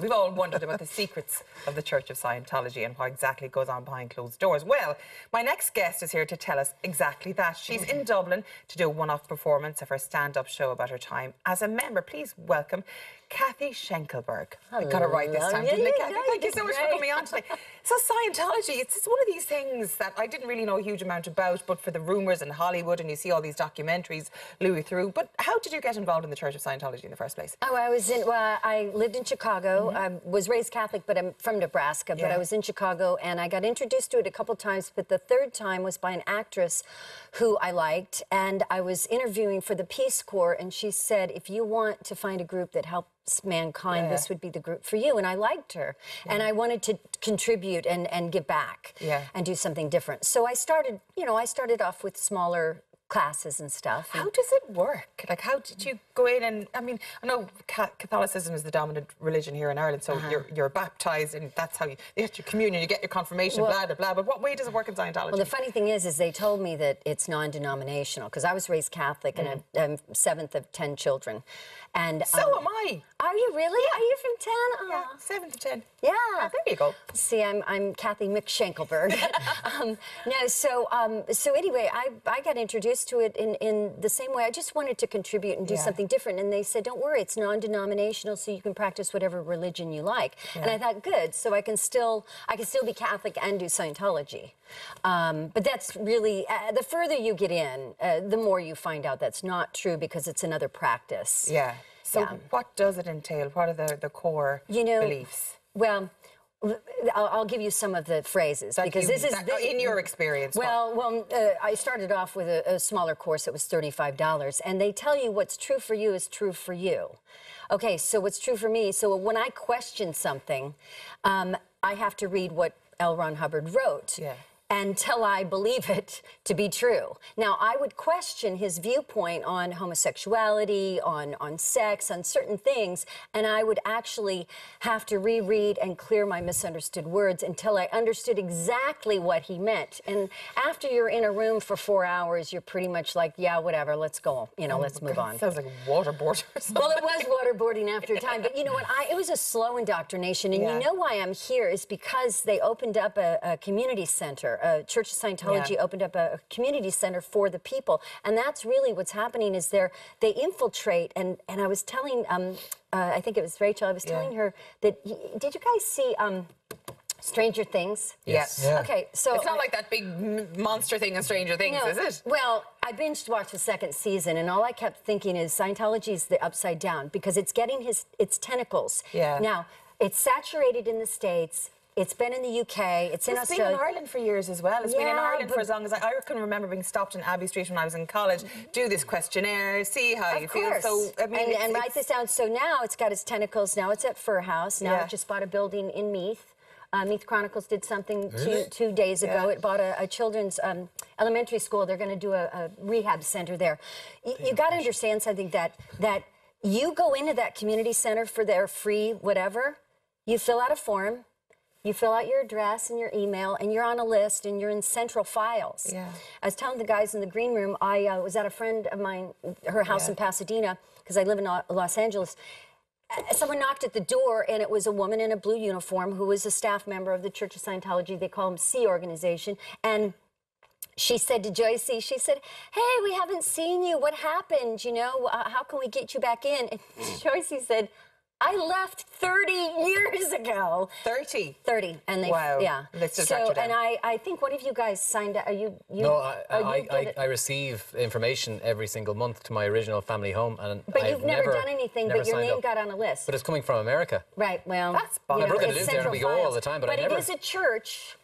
We've all wondered about the secrets of the Church of Scientology and what exactly goes on behind closed doors. Well, my next guest is here to tell us exactly that. She's in Dublin to do a one-off performance of her stand-up show about her time as a member. Please welcome Cathy Schenkelberg. I got it right this time, didn't I, Cathy? Thank you so much for coming on today. So Scientology, it's one of these things that I didn't really know a huge amount about, but for the rumours in Hollywood, and you see all these documentaries Louis through. But how did you get involved in the Church of Scientology in the first place? Oh, I lived in Chicago. I was raised Catholic, but I'm from Nebraska. But I was in Chicago, and I got introduced to it a couple times. But the third time was by an actress who I liked, and I was interviewing for the Peace Corps, and she said, if you want to find a group that helps mankind, this would be the group for you. And I liked her, and I wanted to contribute and give back and do something different. So I started, I started off with smaller classes and stuff. How does it work? Like, how did you go in and, I mean, I know Catholicism is the dominant religion here in Ireland, so you're baptized, and that's how you get your communion, you get your confirmation, blah, blah, blah. But what way does it work in Scientology? Well, the funny thing is they told me that it's non-denominational, because I was raised Catholic, and I'm 7th of 10 children. And so am I. Are you really? Yeah. Are you from 10? Oh. Yeah, 7 to 10. Yeah. Oh, there you go. See, I'm Cathy Schenkelberg. So anyway, I got introduced to it in the same way. I just wanted to contribute and do something different. And they said, don't worry, it's non-denominational, so you can practice whatever religion you like. And I thought, good, so I can still be Catholic and do Scientology. But that's really, the further you get in, the more you find out that's not true, because it's another practice. Yeah. So what does it entail? What are the core beliefs? Well, I'll give you some of the phrases, because this is in your experience. Well, I started off with a smaller course. It was $35, and they tell you what's true for you is true for you. Okay, so what's true for me? So when I question something, I have to read what L. Ron Hubbard wrote. Until I believe it to be true. Now, I would question his viewpoint on homosexuality, on sex, on certain things, and I would actually have to reread and clear my misunderstood words until I understood exactly what he meant. And after you're in a room for 4 hours, you're pretty much like, yeah, whatever, let's go, let's move on. Sounds like waterboarding or something. Well, it was waterboarding after a time, but you know what, it was a slow indoctrination, and you know why I'm here is because they opened up a community center. Church of Scientology opened up a community center for the people, and that's really what's happening is they infiltrate, and I was telling, I think it was Rachel, I was telling her that, did you guys see Stranger Things? Yes. Yeah. Okay, so it's not like that big monster thing in Stranger Things, is it? Well, I binged watched the 2nd season, and all I kept thinking is Scientology is the upside down, because it's getting its tentacles. Now, it's saturated in the States. It's been in the UK, it's in Australia. It's been in Ireland for years as well. It's been in Ireland for as long as I can remember being stopped in Abbey Street when I was in college, do this questionnaire, see how you feel. So, I mean, and write this down. So now it's got its tentacles. Now it's at Fur House. Now it just bought a building in Meath. Meath Chronicles did something two days ago. It bought a children's elementary school. They're going to do a rehab center there. You got to understand something, that you go into that community center for their free whatever, you fill out a form, you fill out your address and your email, and you're on a list, and you're in central files. I was telling the guys in the green room, I was at a friend of mine, her house in Pasadena, because I live in Los Angeles. Someone knocked at the door, and it was a woman in a blue uniform who was a staff member of the Church of Scientology. They call them C organization. And she said to Joycey, she said, hey, we haven't seen you. What happened? How can we get you back in? And Joycey said, I left 30 years ago. 30? 30. And they, and I think one of you guys signed up. No, I receive information every single month to my original family home. But you've never done anything, but your name got on a list. But it's coming from America. Right, well. That's my brother lives there and we go all the time, but I never. But it is a church.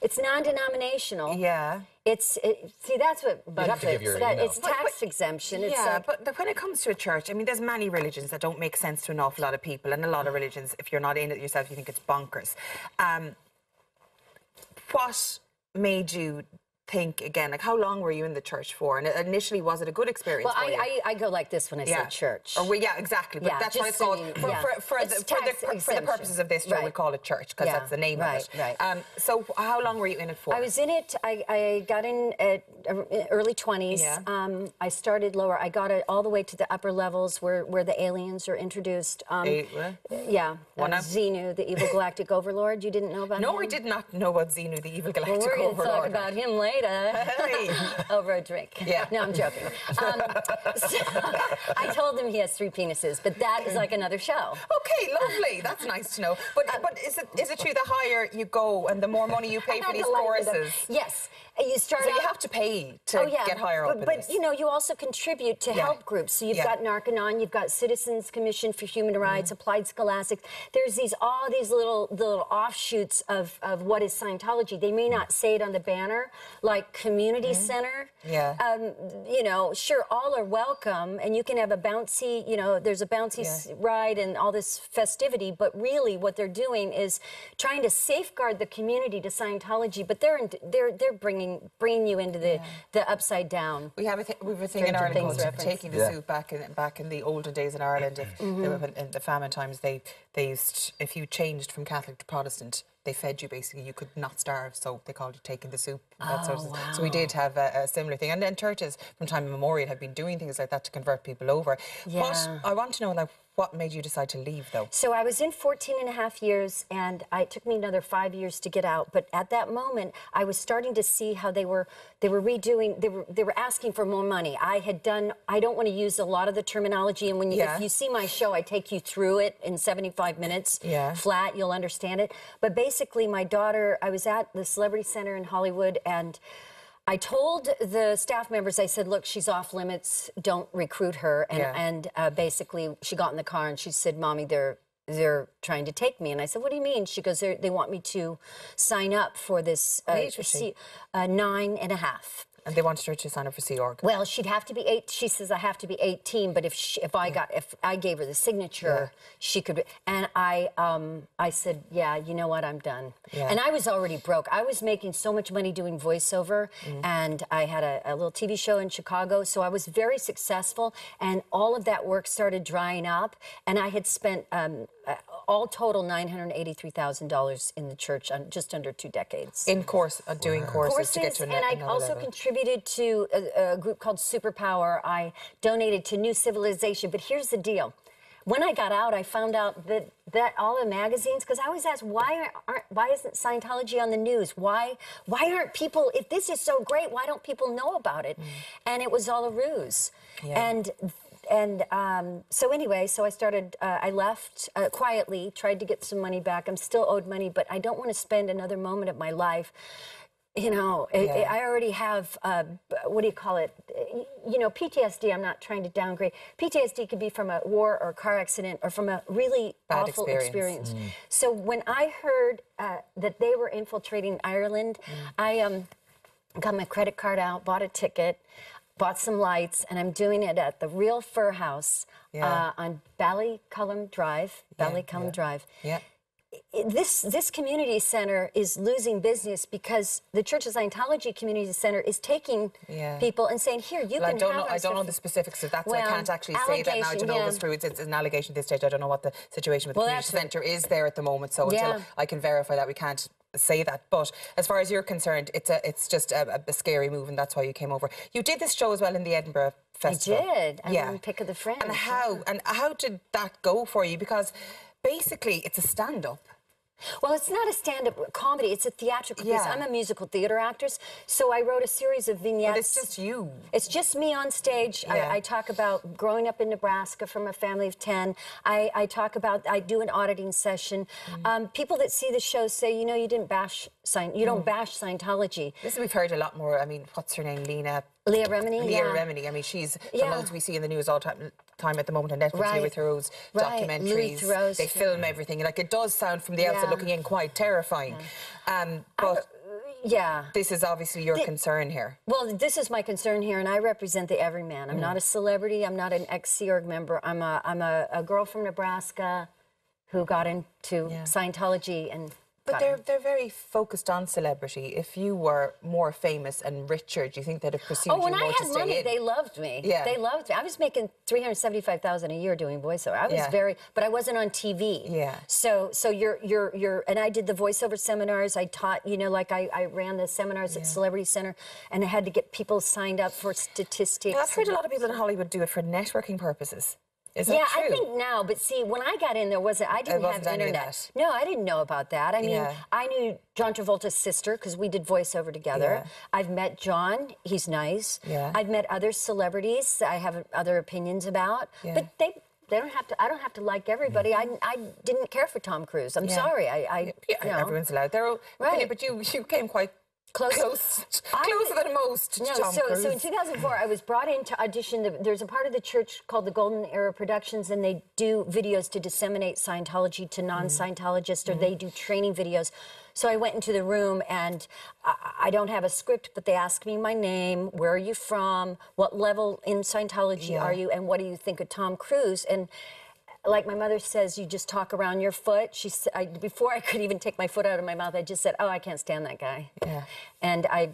It's non-denominational. See, that's what bugs it. It's tax exemption. But when it comes to a church, I mean, there's many religions that don't make sense to an awful lot of people, and a lot of religions, if you're not in it yourself, you think it's bonkers. What made you think again, like, how long were you in the church for? And initially, was it a good experience for you? I go like this when I say church. Exactly. But that's what it's called. For the purposes of this show, we call it church, because that's the name of it. So how long were you in it for? I was in it, I got in at early 20s. Yeah. I started lower. I got it all the way to the upper levels where the aliens are introduced. Yeah, Xenu, the evil galactic overlord. You didn't know about him? No, I did not know about Xenu, the evil galactic overlord. Well, we're going to talk about him later. Hey. Over a drink. Yeah. No, I'm joking. So, I told him he has 3 penises, but that is like another show. Okay, lovely. That's nice to know. But is it true the higher you go and the more money you pay for these courses? Yes. You start so out, you have to pay to get higher up in but this. you know, you also contribute to help groups. So you've got Narconon, you've got Citizens Commission for Human Rights, Applied Scholastics. There's all these little offshoots of what is Scientology. They may not say it on the banner, like community center. Yeah. You know, sure, all are welcome, and you can have a bouncy, you know, there's a bouncy ride and all this festivity, but really what they're doing is trying to safeguard the community to Scientology, but they're bringing you into the upside down. We have a thing in Ireland called taking the soup. Back in the olden days in Ireland, in the famine times, they used, if you changed from Catholic to Protestant, they fed you basically. You could not starve, so they called it taking the soup. That sort of So we did have a similar thing, and then churches from time immemorial have been doing things like that to convert people over. Yeah. But I want to know, like, what made you decide to leave, though? So I was in 14 and a half years, and it took me another 5 years to get out. But at that moment, I was starting to see how they were redoing. They were asking for more money. I don't want to use a lot of the terminology, and when if you see my show, I take you through it in 75 minutes flat. You'll understand it. But basically, my daughter, I was at the Celebrity Center in Hollywood, and I told the staff members, I said, look, she's off limits, don't recruit her. And basically, she got in the car and she said, Mommy, they're trying to take me. And I said, what do you mean? She goes, they want me to sign up for this 9.5. And they wanted her to sign up for Sea Org. Well, she'd have to be 8. She says I have to be 18, but if I gave her the signature, she could. And I said, yeah, you know what, I'm done. Yeah. And I was already broke. I was making so much money doing voiceover, and I had a little TV show in Chicago, so I was very successful. And all of that work started drying up, and I had spent all total $983,000 in the church on just under 2 decades. In doing courses to get to another and I also contributed to a group called Superpower. I donated to New Civilization. But here's the deal. When I got out, I found out that all the magazines, because I always asked, why isn't Scientology on the news? Why aren't people, if this is so great, why don't people know about it? And it was all a ruse. Yeah. So anyway, I started, I left quietly, tried to get some money back. I'm still owed money, but I don't want to spend another moment of my life. You know, I already have, what do you call it? You know, PTSD, I'm not trying to downgrade. PTSD could be from a war or a car accident or from a really awful experience. So when I heard that they were infiltrating Ireland, I got my credit card out, bought a ticket, bought some lights, and I'm doing it at the Real Fur House on Ballycullen Drive. Drive. Yeah. This community center is losing business because the Church of Scientology Community Center is taking people and saying, here, you can have I don't know the specifics of that, so I can't actually say that now. I don't know if it's an allegation at this stage. I don't know what the situation with the community center is there at the moment, so until I can verify that, we can't say that. But as far as you're concerned, it's just a scary move, and that's why you came over. You did this show as well in the Edinburgh Festival. I did. I won Pick of the Friends. And how did that go for you? Because basically it's a stand-up. Well, it's not a stand-up comedy. It's a theatrical piece. I'm a musical theater actress, so I wrote a series of vignettes. But it's just you. It's just me on stage. I talk about growing up in Nebraska from a family of 10. I talk about, I do an auditing session. People that see the show say, you know, you didn't bash you don't bash Scientology. We've heard a lot more. I mean, what's her name? Leah Remini. Leah Remini. I mean, she's from those we see in the news all the time at the moment on Netflix. Louis Theroux's documentaries. They film everything. Like, it does sound from the outside looking in quite terrifying. But this is obviously your concern here. Well, this is my concern here, and I represent the everyman. I'm not a celebrity. I'm not an ex-Sea Org member. I'm a girl from Nebraska who got into Scientology and But they're very focused on celebrity. If you were more famous and richer, do you think they'd have pursued you more to stay in? Oh, when I had money, they loved me. Yeah. They loved me. I was making $375,000 a year doing voiceover. I was very, but I wasn't on TV. Yeah. So and I did the voiceover seminars. I taught, you know, like I ran the seminars at Celebrity Center, and I had to get people signed up for statistics. I've heard a lot of people in Hollywood do it for networking purposes. Is that true? I think now, but see, when I got in, I didn't have internet. No, I didn't know about that. I mean, I knew John Travolta's sister because we did voiceover together. I've met John. He's nice. I've met other celebrities I have other opinions about, but they don't have to. I don't have to like everybody. I didn't care for Tom Cruise. I'm sorry. Everyone's allowed their own opinion, but you came quite closer than most to Tom Cruise. So in 2004, I was brought in to audition. There's a part of the church called the Golden Era Productions, and they do videos to disseminate Scientology to non-Scientologists, or they do training videos. So I went into the room, and I don't have a script, but they asked me my name, where are you from, what level in Scientology are you, and what do you think of Tom Cruise? And like my mother says, you just talk around your foot. Before I could even take my foot out of my mouth, I just said, oh, I can't stand that guy. Yeah. And I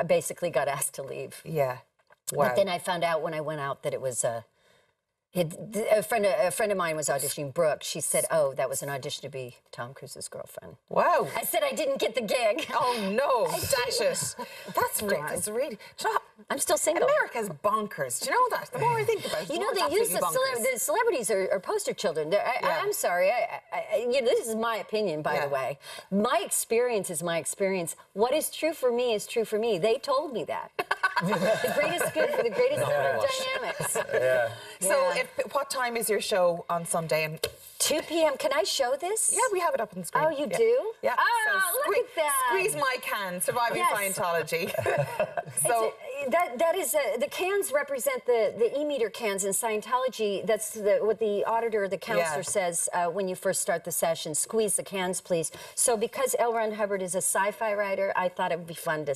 basically got asked to leave. Yeah. Wow. But then I found out when I went out that it was a friend of mine was auditioning, Brooke. She said, oh, that was an audition to be Tom Cruise's girlfriend. Wow. I said I didn't get the gig. Oh, no. Dash it. That's really... Do you know, I'm still single. America's bonkers. Do you know that? The more I think about it, you know, they use the celebrities are poster children. I'm sorry. You know, this is my opinion, by the way. My experience is my experience. What is true for me is true for me. They told me that. The greatest good for the greatest dynamics. Yeah. So, what time is your show on Sunday? And 2 p.m. Can I show this? Yeah, we have it up on the screen. Oh, you do? Yeah. Oh, so look at that. Squeeze my can, Surviving Scientology. So that is the cans represent the e-meter cans in Scientology. That's what the auditor, the counselor says when you first start the session. Squeeze the cans, please. So because L. Ron Hubbard is a sci-fi writer, I thought it would be fun to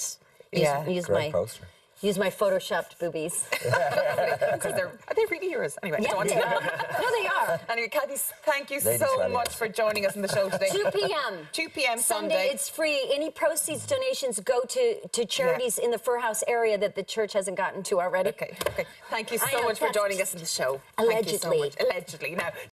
use my photoshopped boobies. Because are they really yours? Anyway, yeah, they are. No, they are. Anyway, Cathy, thank you so much for joining us on the show today. 2 p.m. 2 p.m. Sunday. It's free. Any proceeds, donations go to charities in the Fur House area that the church hasn't gotten to already. Okay. Thank you so much for joining us on the show. Allegedly. Thank you so much. Allegedly. Now.